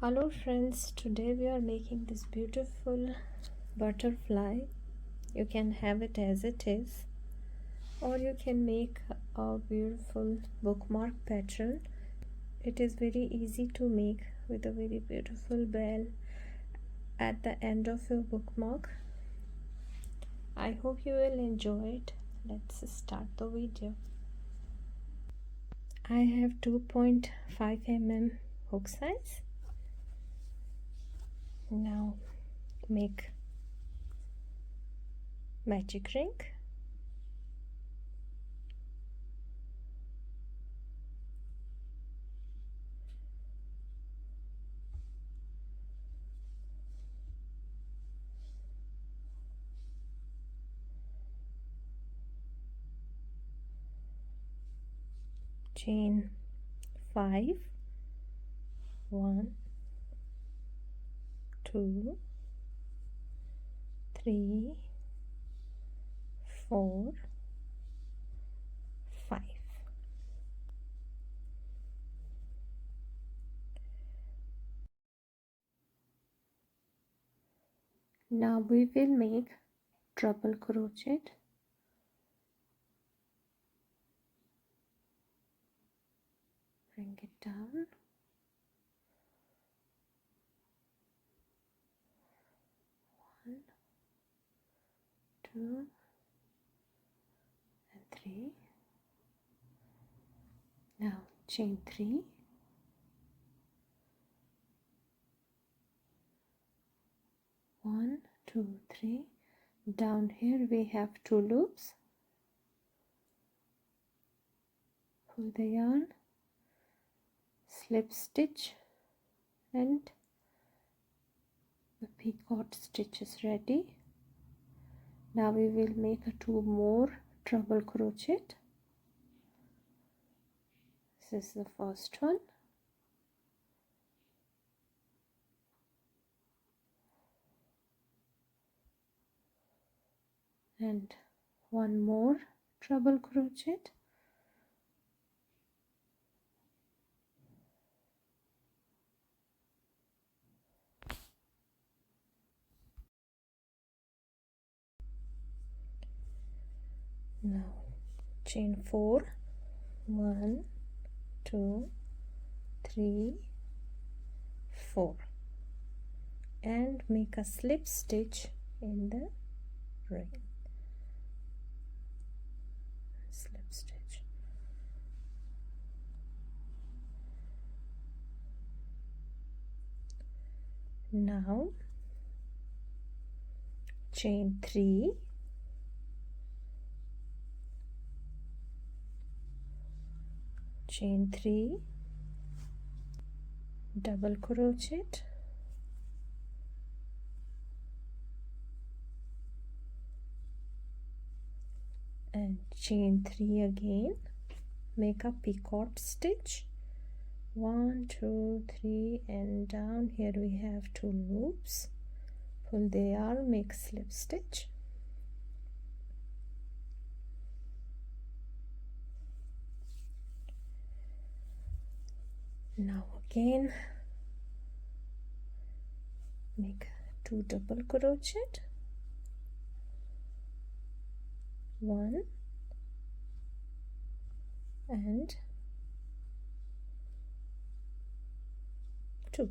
Hello friends, today we are making this beautiful butterfly. You can have it as it is, or you can make a beautiful bookmark pattern. It is very easy to make with a very beautiful bell at the end of your bookmark. I hope you will enjoy it. Let's start the video. I have 2.5 mm hook size. Now make magic ring. Chain 5, 1, 2, 3, 4, 5. Now we will make treble crochet. Bring it down. One, two, and three. Now chain 3. One, two, 3. Down here we have 2 loops. Pull the yarn, slip stitch, and the picot stitch is ready. Now we will make 2 more treble crochet. This is the first one. And 1 more treble crochet. Now chain 4, 1, 2, 3, 4, and make a slip stitch in the ring. Slip stitch. Now chain 3, chain 3, double crochet, and chain 3 again. Make a picot stitch. 1, 2, 3, and down here we have 2 loops. Pull the yarn, make slip stitch. Now again make 2 double crochet, 1 and 2.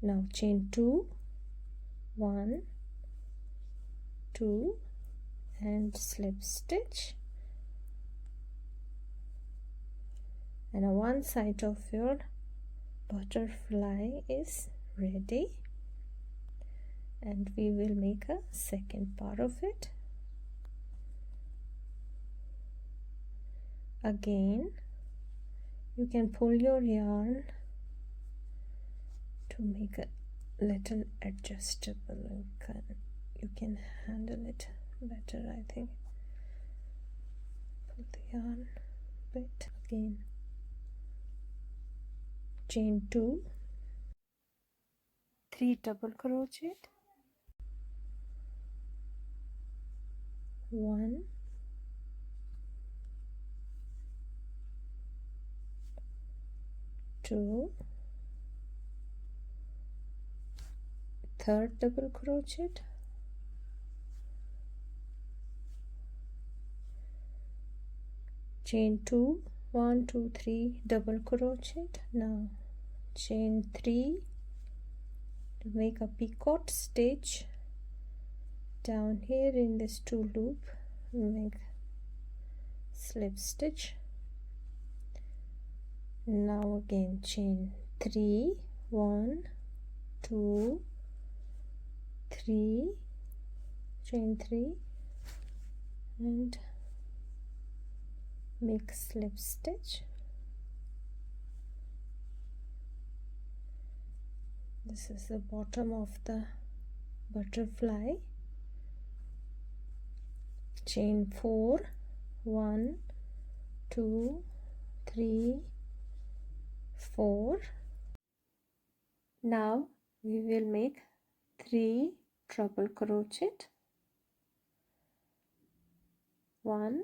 Now chain 2, 1, 2, and slip stitch, and one side of your butterfly is ready, and we will make a second part of it. Again you can pull your yarn to make a little adjustable. You can handle it better, I think. Pull the yarn a bit. Again chain 2, 3 double crochet, 1, 2, 2, third double crochet, chain 2, 1 2 3 double crochet. Now chain 3 to make a picot stitch down here in this 2 loop, make slip stitch. Now again chain 3, 1 2 3, chain 3 and make slip stitch. This is the bottom of the butterfly. Chain 4, 1 2 3 4. Now we will make 3 treble crochet. 1,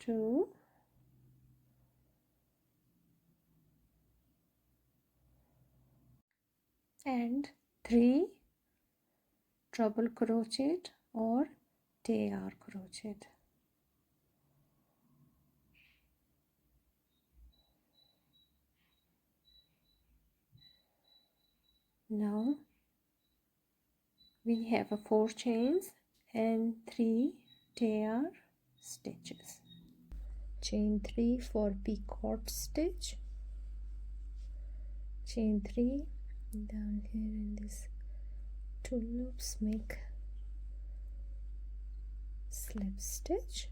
2, and 3 treble crochet or tail crochet. Now we have 4 chains and 3 tail stitches. Chain 3 for picot stitch, chain 3 down here in this 2 loops, make slip stitch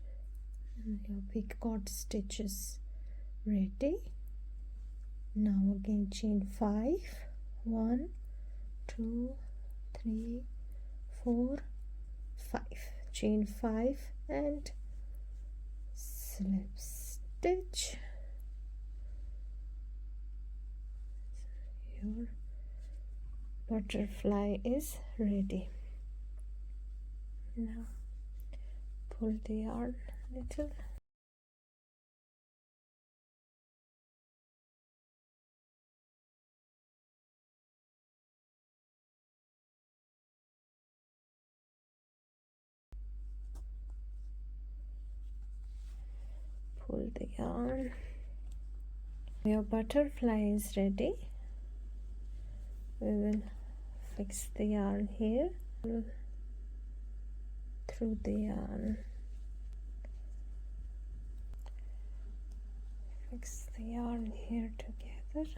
and your picot stitch is ready. Now again chain 5, 1 2 3 4 5, chain 5 and slip stitch. Your butterfly is ready. Now pull the yarn a little. Pull the yarn. Your butterfly is ready. We will fix the yarn here through the yarn. Fix the yarn here together.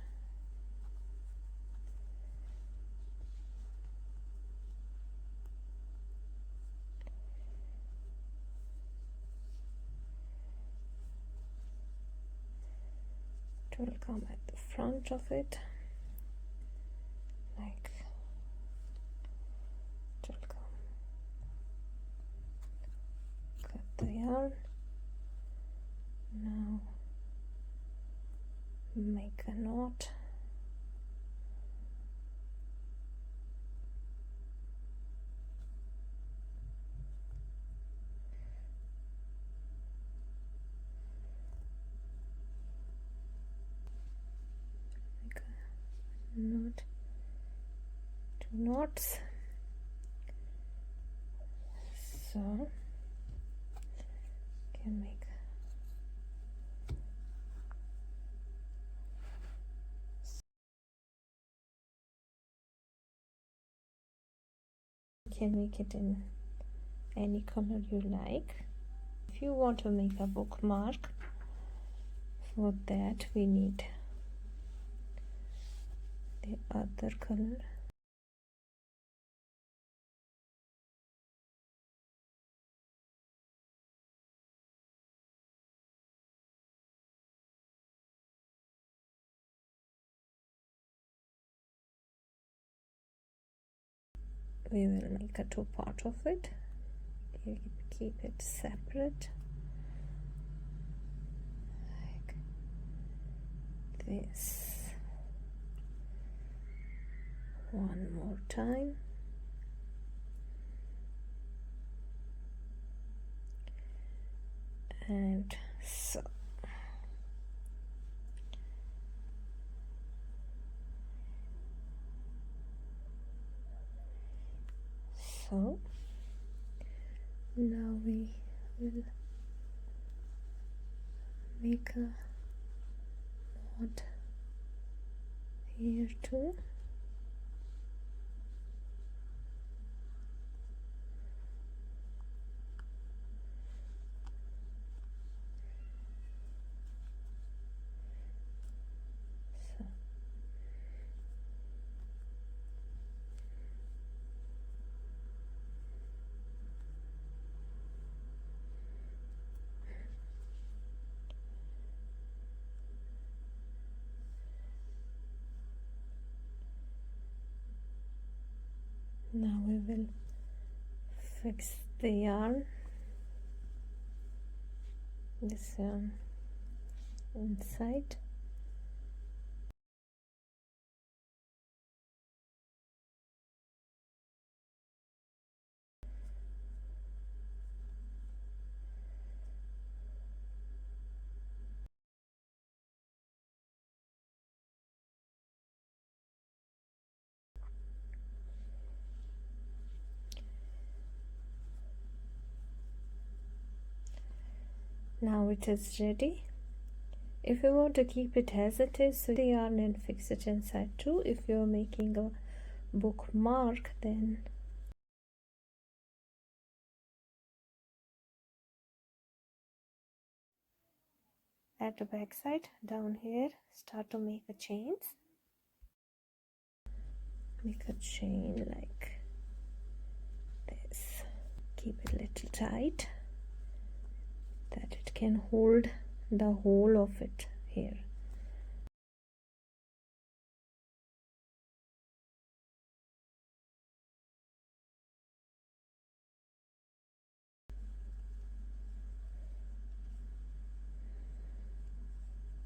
It will come at the front of it, like it will come. Cut the yarn. Now make a knot. Knot, 2 knots. So can make it in any color you like. If you want to make a bookmark, for that we need the other color. We will make a 2 part of it. You keep it separate like this. One more time. and so. So now we will make a knot here too. So now we will fix the yarn, this yarn inside. Now it is ready. If you want to keep it as it is, so the yarn and fix it inside too. If you're making a bookmark, then at the back side down here, start to make a chains. Make a chain like this. Keep it a little tight that it can hold the whole of it here.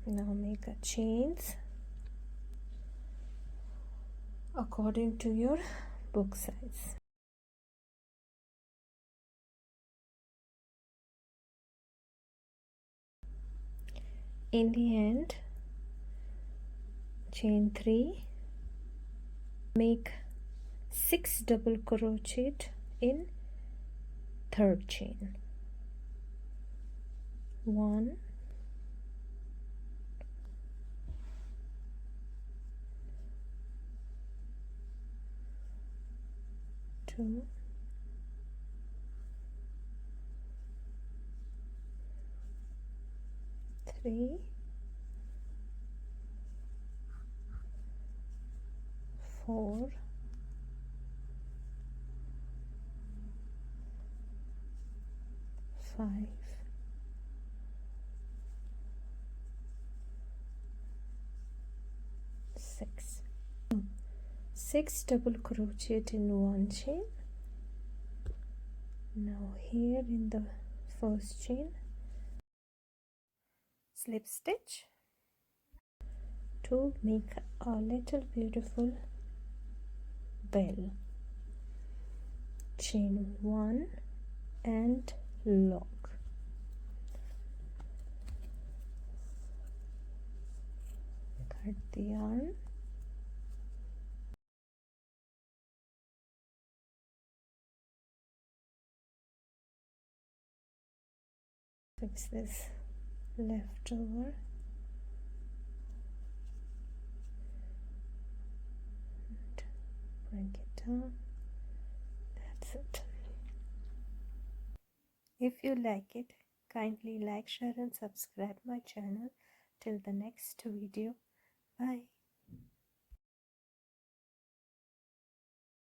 Now make a chains according to your book size. In the end, chain 3, make 6 double crochet in third chain. 1, 2, 3, 4, 5, 6. 6 double crochet in one chain. Now here in the first chain, slip stitch to make a little beautiful bell. Chain 1 and lock. Cut the yarn. Fix this leftover. And bring it down. That's it. If you like it, kindly like, share and subscribe my channel. Till the next video. Bye.